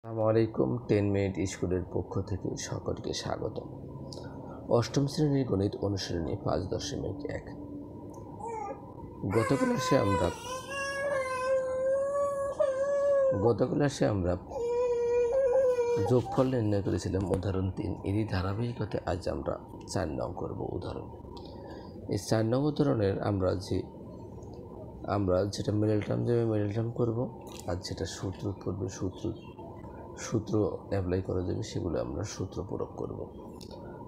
আসসালামু আলাইকুম 10 মিনিট স্কুলের পক্ষ থেকে সকলকে স্বাগতম। অষ্টম শ্রেণীর গণিত অনুশীলনী 5.1। গত ক্লাসে আমরা যোগফল নির্ণয় করেছিলাম উদাহরণ 3। এরই ধারাবাহিকতায় আজ আমরা 4 নং করব উদাহরণ। এই 4 নং উদাহরণের আমরা যেটা মিডল টার্ম যাবে মিডল টার্ম করব, আর যেটা সূত্র পড়বে সূত্র অ্যাপ্লাই করা যাবে সেগুলো আমরা সূত্র প্রয়োগ করব।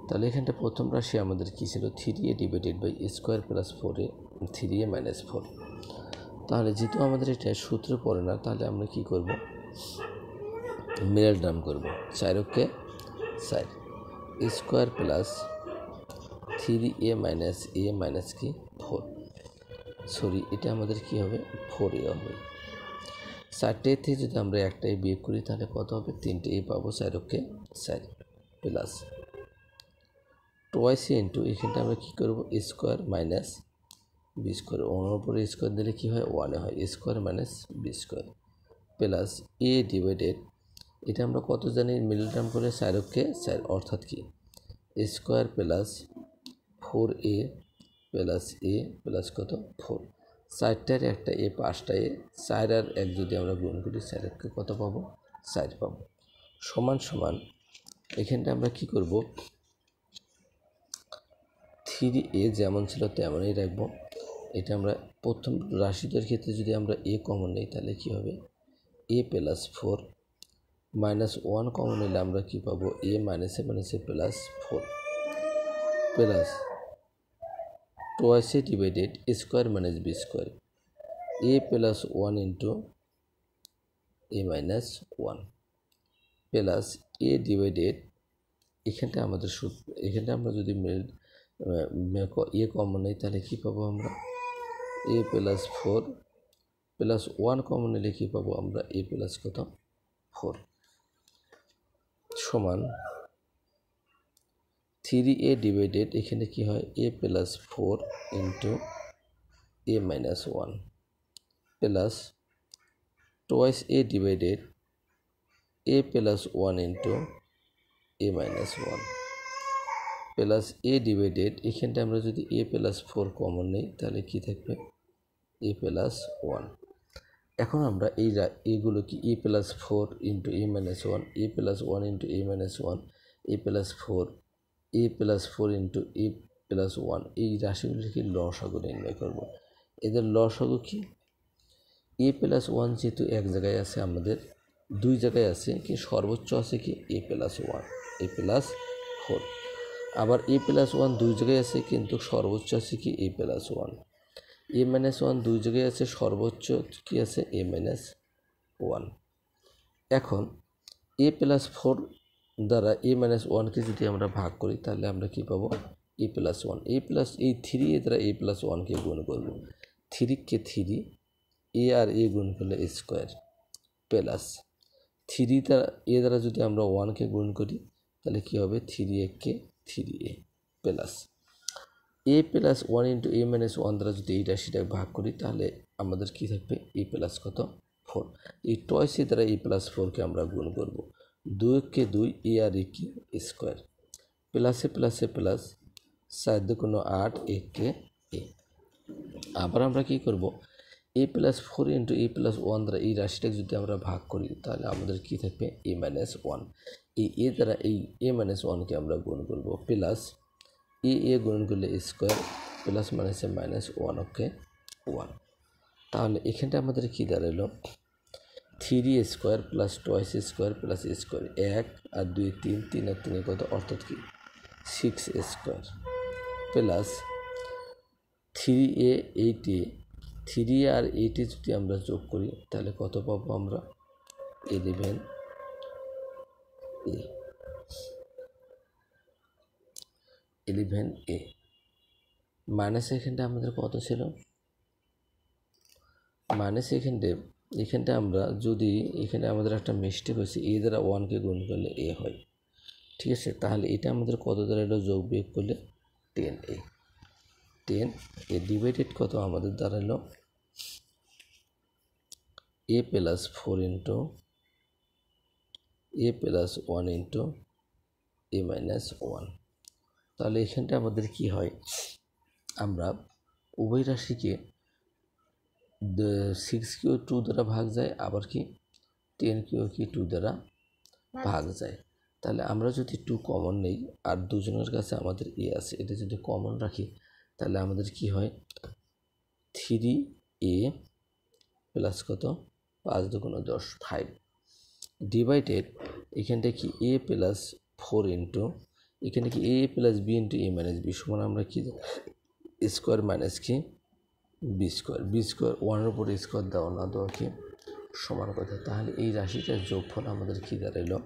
তাহলে এখানটা প্রথম রাশি আমাদের কী ছিল, 3a divided by square plus 4a 3a minus 4। তাহলে যেহেতু আমাদের এটা সূত্র পড়ে না, তাহলে আমরা কি করব, মিডল টার্ম করব। 4 কে 4 square plus 3a minus a minus কি 4, সরি এটা আমাদের কি হবে 4a হবে। 4টে থেকে যদি আমরা একটাই বিয়োগ করি তাহলে কত হবে, 3টে পাবো। 4 কে 4 প্লাস টোয়াইস ইন্টু এখানটা আমরা কী করবো, স্কোয়ার মাইনাস বি স্কোয়ার, ওনার উপরে স্কোয়ার দিলে কী হয়, 1 হয়, square minus B square plus A divided, এটা আমরা কত জানি মিডল টার্ম করে 4 কে 4, অর্থাৎ কি স্কোয়ার প্লাস 4a প্লাস এ প্লাস কত 4, 4টার একটা এ 5টা এ, 4 আর 1 যদি আমরা গুণ করি 4কে কত পাবো 4 পাবো, সমান সমান এখানটা আমরা কি করব, 3a যেমন ছিল তেমনই রাখবো। এটা আমরা প্রথম রাশিটার ক্ষেত্রে যদি আমরা a কমন নিই তাহলে কি হবে, a প্লাস 4 মাইনাস 1 কমন নিলে আমরা কি পাবো, a মাইনাসে মাইনাসে প্লাস 4 প্লাস টোয়াইসে divided square minus B square a plus 1 into a minus 1 plus a divided, এখানটা আমাদের এখানটা আমরা যদি এ কমন নেই তাহলে কী পাবো আমরা, এ প্লাস 4 প্লাস 1 কমন নিলে কী পাবো আমরা, এ প্লাস কত 4 সমান 3a ডিভাইডেড, এখানে কি হয় এ plus 4 into A minus 1 plus twice A divided A plus 1 into A minus 1 plus A divided, এখানটা আমরা যদি এ প্লাস 4 কমন নিই তাহলে কি থাকবে, এ প্লাস 1। এখন আমরা এইগুলো কি এ প্লাস 4 ইন্টু এ মাইনাস 1, এ প্লাস 1 ইন্টু এ মাইনাস 1, এ প্লাস 4, এ প্লাস 4 ইন্টু এ প্লাস 1, এই রাশিগুলিকে লসাগু নির্ণয় করব। এদের লসাগু কি, এ প্লাস 1 যেহেতু এক জায়গায় আছে, আমাদের দুই জায়গায় আছে কি, সর্বোচ্চ আছে কি এ প্লাস 1 এ প্লাস 4, আবার এ প্লাস 1 দুই জায়গায় আছে কিন্তু সর্বোচ্চ আছে কি এ প্লাস 1, এ মাইনাস 1 দুই জায়গায় আছে, সর্বোচ্চ কি আছে এ মাইনাস 1। এখন এ প্লাস 4 দ্বারা এ মাইনাস 1কে যদি আমরা ভাগ করি তাহলে আমরা কি পাবো, এ প্লাস 1, এ প্লাস এই 3 দ্বারা এ প্লাস 1কে গুণ করব, 3 কে 3 এ আর এ গুণ করলে স্কোয়ার প্লাস 3 দ্বারা যদি আমরা 1কে গুণ করি তাহলে কি হবে, 3a কে 3a প্লাস এ প্লাস 1 ইন্টু এ মাইনাস 1 দ্বারা যদি এই রাশিটাকে ভাগ করি তাহলে আমাদের কি থাকবে, এ প্লাস কত 4, এই টয়েসে দ্বারা এ প্লাস 4কে আমরা গুণ করব, 2 কে 2 এ আর এ কি স্কোয়ার প্লাসে প্লাসে প্লাস 4 2 8 1 কে এ। আবার আমরা কি করব, এ প্লাস 4 ইন্টু এ প্লাস 1 দ্বারা এই রাশিটাকে যদি আমরা ভাগ করি তাহলে আমাদের কি থাকবে, এ মাইনাস 1, এই এ দ্বারা এই এ মাইনাস 1কে আমরা গুণ করব প্লাস এ গুণ করলে স্কোয়ার প্লাস মাইনাসে মাইনাস 1 ওকে 1। তাহলে এখানটা আমাদের কি দাঁড়ালো, 3 square plus twice square plus square, 1 আর 2 3, 3 আর 3 কত, অর্থাৎ কি 6 স্কোয়ার প্লাস 3a 8a, 3 আর 8 যদি আমরা যোগ করি তাহলে কত পাবো আমরা, 11a মাইনাস এখানটা আমাদের কত ছিল, মাইনাস এখানটা আমরা যদি এখানে আমাদের একটা মিস্টেক হয়েছে, এ দ্বারা 1কে গুণ করলে এ হয়, ঠিক আছে, তাহলে এটা আমাদের কত দ্বারা এলো, যোগ বিয়োগ করলে 10a ডিভাইডেড কত আমাদের দাঁড়ালো, এ প্লাস 4 ইন্টু এ প্লাস 1 ইন্টু এ মাইনাস 1। তাহলে এখানটা আমাদের কি হয়, আমরা উভয় রাশিকে 6কেও 2 দ্বারা ভাগ যায়, আবার কি 10কেও কি 2 দ্বারা ভাগ যায়। তাহলে আমরা যদি 2 কমন নেই আর দুজনের কাছে আমাদের এ আছে, এটা যদি কমন রাখি তাহলে আমাদের কি হয় 3a প্লাস কত 5 দুগুণ 10 5 ডিভাইডেড এখানটা কি a প্লাস 4 ইন্টু এখানে কি a plus b into a minus b সমান আমরা কি স্কোয়ার মাইনাস কি বি স্কোয়ার 1-এর উপরে স্কোয়ার দেওয়া না দেওয়া কি সমান কথা। তাহলে এই রাশিটার যোগফল আমাদের কি দাঁড়াইলো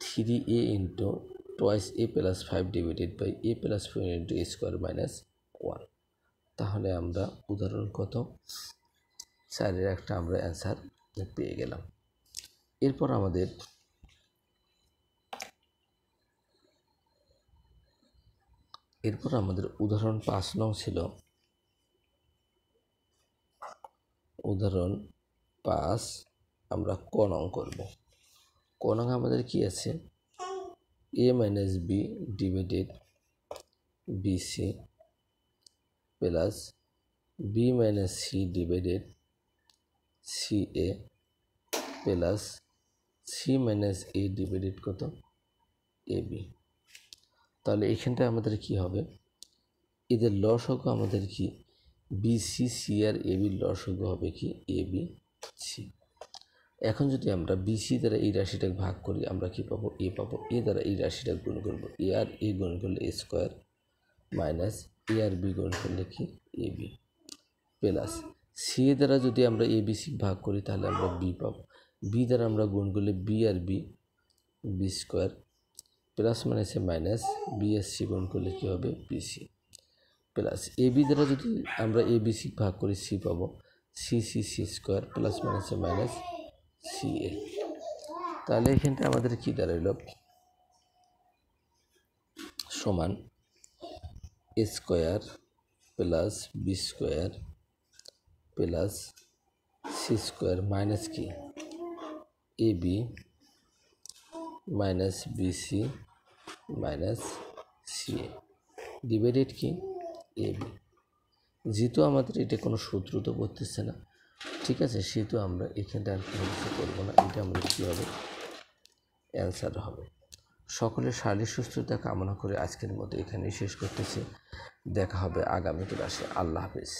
3a into twice a plus 5 divided by a plus 4 into a square minus 1। তাহলে আমরা উদাহরণ কত 4-এর একটা আমরা অ্যান্সার পেয়ে গেলাম। এরপর আমাদের উদাহরণ 5 নং ছিল। উদাহরণ 5 আমরা ক নং করব। ক নং আমাদের কি আছে a minus B divided BC plus B minus C divided C A plus C minus A divided কত এ বি। তাহলে এখানটা আমাদের কি হবে এদের লসাগু আমাদের কি বিসি সি আর এ বির লসাগু হবে কি এ বি সি। এখন যদি আমরা বিসি দ্বারা এই রাশিটাকে ভাগ করি আমরা কি পাবো এ পাবো, এ দ্বারা এই রাশিটা গুণ করবো এ আর এ গুণ করলে এ স্কোয়ার মাইনাস এ আর বি গুণ করলে কি এ বি প্লাস সি দ্বারা যদি আমরা এ বি সি ভাগ করি তাহলে আমরা বি পাবো, বি দ্বারা আমরা গুণ করলে বি আর বি বি স্কোয়ার প্লাস মাইনাসে মাইনাস বি আর সি গুণ করলে কী হবে বিসি প্লাস এ বি দ্বারা যদি আমরা এ বি সি ভাগ করি সি পাবো C C C square plus মাইনাসে মাইনাস সি এ। তাহলে এখানটা আমাদের কি দাঁড়াইল সমান A square plus B square plus C square minus কি A B minus BC minus C A divided কি এ বি। যেহেতু আমাদের এটা কোনো সূত্র তো করতেছে না, ঠিক আছে, সেহেতু আমরা এখানটা আর কোনো কিছু করবো না, এটা আমাদের কী হবে অ্যান্সার হবে। সকলের শারীরিক সুস্থতা কামনা করে আজকের মতো এখানেই শেষ করতেছি। দেখা হবে আগামী ক্লাসে। আল্লাহ হাফেজ।